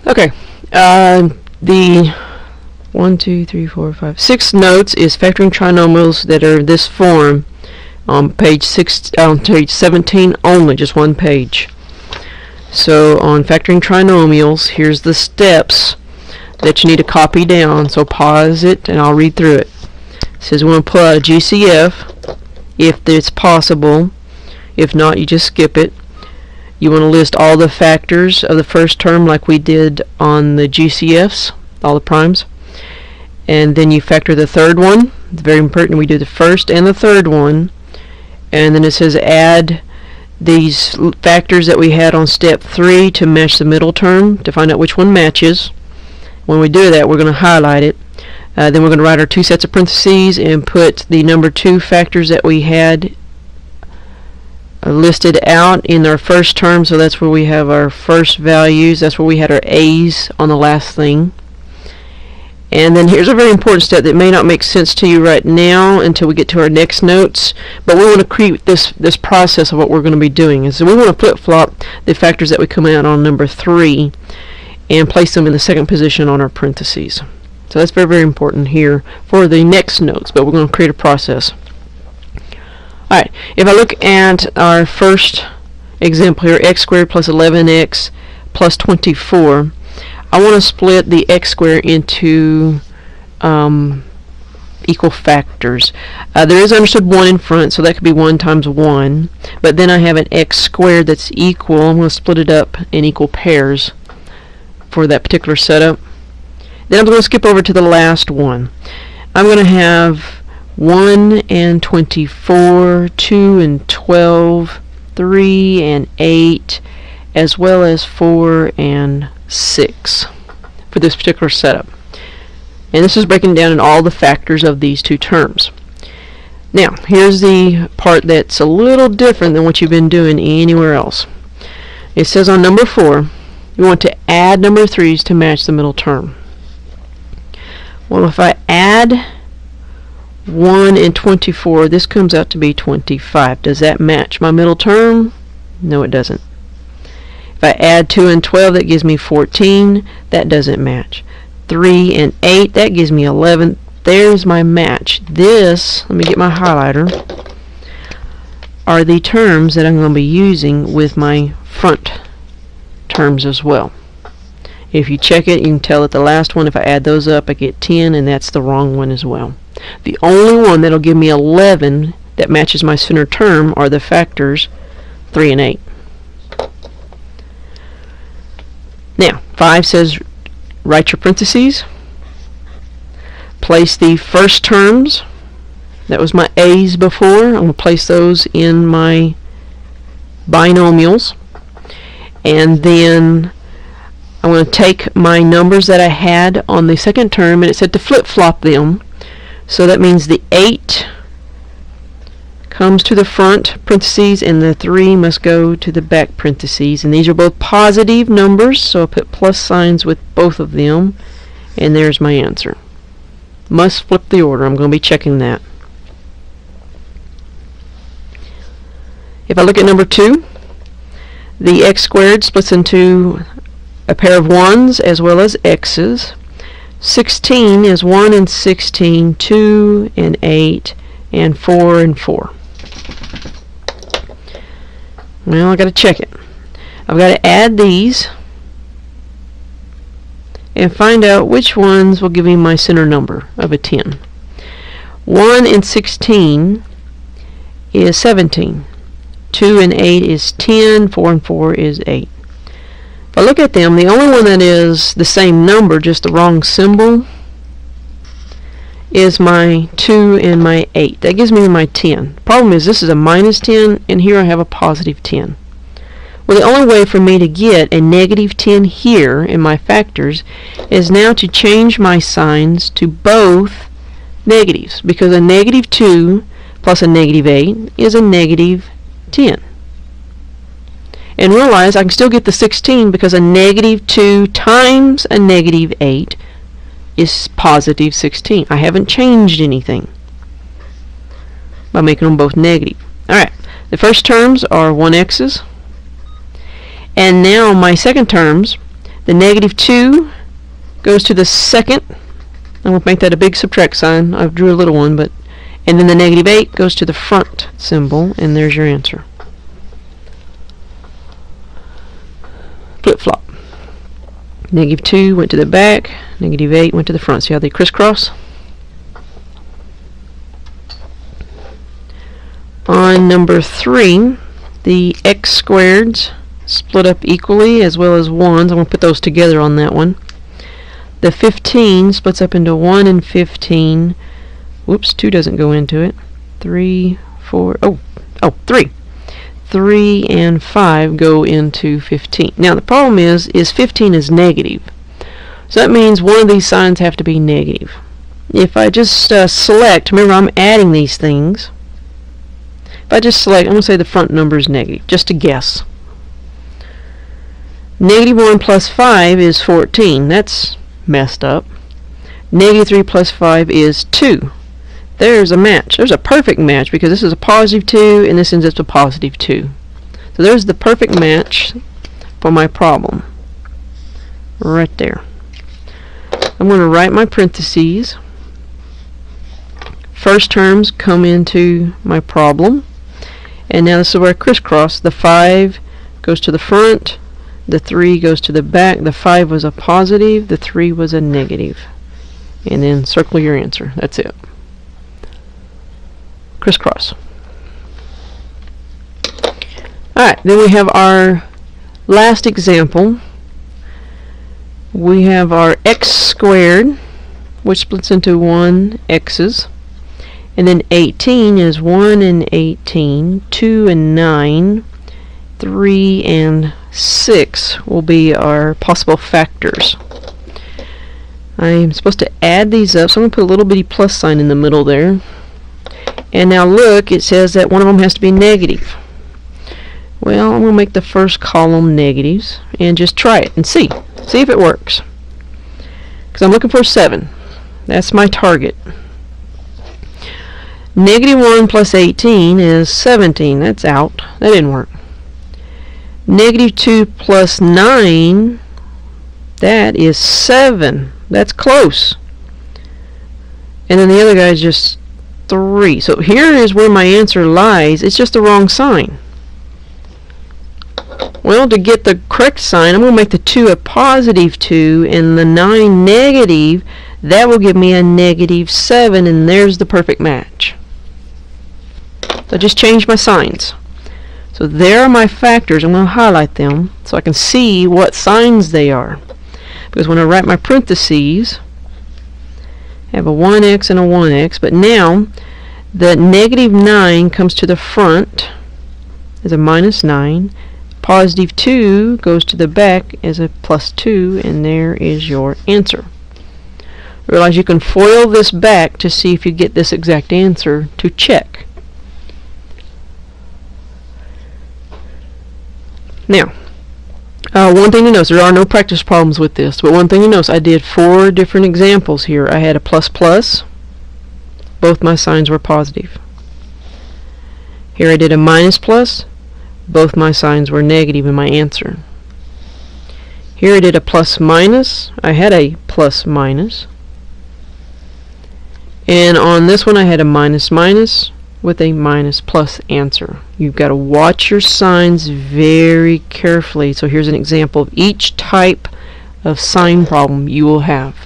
Okay, the 6 notes is factoring trinomials that are this form on page 17 only, just one page. So on factoring trinomials, here's the steps that you need to copy down. So pause it and I'll read through it. It says we want to pull out a GCF if it's possible. If not, you just skip it. You want to list all the factors of the first term like we did on the GCFs, all the primes. And then you factor the third one. It's very important we do the first and the third one. And then it says add these factors that we had on step 3 to match the middle term to find out which one matches. When we do that, we're going to highlight it. Then we're going to write our 2 sets of parentheses and put the number 2 factors that we had listed out in our first term. So that's where we have our first values. That's where we had our A's on the last thing. And then here's a very important step that may not make sense to you right now until we get to our next notes, but we want to create this process of what we're going to be doing. So we want to flip-flop the factors that we come out on number 3 and place them in the second position on our parentheses. So that's very, very important here for the next notes, but we're going to create a process. Alright, if I look at our first example here, x squared plus 11x plus 24, I want to split the x squared into equal factors. There is understood 1 in front, so that could be 1 times 1, but then I have an x squared that's equal. I'm going to split it up in equal pairs for that particular setup. Then I'm going to skip over to the last one. I'm going to have 1 and 24, 2 and 12, 3 and 8, as well as 4 and 6 for this particular setup. And this is breaking down in all the factors of these 2 terms. Now, here's the part that's a little different than what you've been doing anywhere else. It says on number 4, you want to add number 3's to match the middle term. Well, if I add 1 and 24, this comes out to be 25. Does that match my middle term? No, it doesn't. If I add 2 and 12, that gives me 14. That doesn't match. 3 and 8, that gives me 11. There's my match. This, let me get my highlighter, are the terms that I'm going to be using with my front terms as well. If you check it, you can tell that the last one, if I add those up, I get 10, and that's the wrong one as well. The only one that'll give me 11 that matches my center term are the factors 3 and 8. Now, 5 says write your parentheses, place the first terms, that was my A's before, I'm going to place those in my binomials, and then I'm going to take my numbers that I had on the second term, and it said to flip-flop them. So that means the 8 comes to the front parentheses and the 3 must go to the back parentheses. And these are both positive numbers, so I'll put plus signs with both of them, and there's my answer. Must flip the order. I'm going to be checking that. If I look at number 2, the x squared splits into a pair of 1's as well as x's. 16 is 1 and 16, 2 and 8, and 4 and 4. Well, I've got to check it. I've got to add these and find out which ones will give me my center number of a 10. 1 and 16 is 17. 2 and 8 is 10. 4 and 4 is 8. If I look at them, the only one that is the same number, just the wrong symbol, is my 2 and my 8. That gives me my 10. Problem is, this is a minus 10, and here I have a positive 10. Well, the only way for me to get a negative 10 here in my factors is now to change my signs to both negatives, because a negative 2 plus a negative 8 is a negative 10. And realize I can still get the 16 because a negative 2 times a negative 8 is positive 16. I haven't changed anything by making them both negative. Alright, the first terms are 1x's. And now my second terms, The negative 2 goes to the second. I'm going to make that a big subtract sign. I drew a little one, but and then the negative 8 goes to the front symbol, and there's your answer. Flip-flop. Negative 2 went to the back, negative 8 went to the front. See how they crisscross? On number 3, the x squareds split up equally as well as 1s. I'm going to put those together on that one. The 15 splits up into 1 and 15. Whoops, 2 doesn't go into it. 3, 4, 3. 3 and 5 go into 15. Now the problem is 15 is negative. So that means one of these signs have to be negative. If I just select, remember I'm adding these things. If I just select, I'm going to say the front number is negative, just to guess. Negative 1 plus 5 is 14. That's messed up. Negative 3 plus 5 is 2. There's a match. There's a perfect match because this is a positive 2 and this ends up to positive 2. So there's the perfect match for my problem. Right there. I'm going to write my parentheses. First terms come into my problem. And now this is where I crisscross. The 5 goes to the front. The 3 goes to the back. The 5 was a positive. The 3 was a negative. And then circle your answer. That's it. Crisscross. Alright, then we have our last example. We have our x squared, which splits into 1 x's. And then 18 is 1 and 18, 2 and 9, 3 and 6 will be our possible factors. I'm supposed to add these up, so I'm going to put a little bitty plus sign in the middle there. And now look, it says that one of them has to be negative. Well, I'm going to make the first column negatives and just try it and see if it works. Because I'm looking for 7. That's my target. Negative 1 plus 18 is 17. That's out. That didn't work. Negative 2 plus 9, that is 7. That's close. And then the other guy is just 3. So here is where my answer lies. It's just the wrong sign. Well, to get the correct sign, I'm going to make the 2 a positive 2 and the 9 negative. That will give me a negative 7, and there's the perfect match. So I just changed my signs. So there are my factors. I'm going to highlight them so I can see what signs they are. Because when I write my parentheses, I have a 1x and a 1x, but now the negative 9 comes to the front as a minus 9. Positive 2 goes to the back as a plus 2, and there is your answer. Realize you can FOIL this back to see if you get this exact answer to check. Now, one thing to notice, there are no practice problems with this, but one thing to notice, I did 4 different examples here. I had a plus plus. Both my signs were positive. Here I did a minus plus. Both my signs were negative in my answer. Here I did a plus minus. I had a plus minus. And on this one I had a minus minus with a minus plus answer. You've got to watch your signs very carefully. So here's an example of each type of sign problem you will have.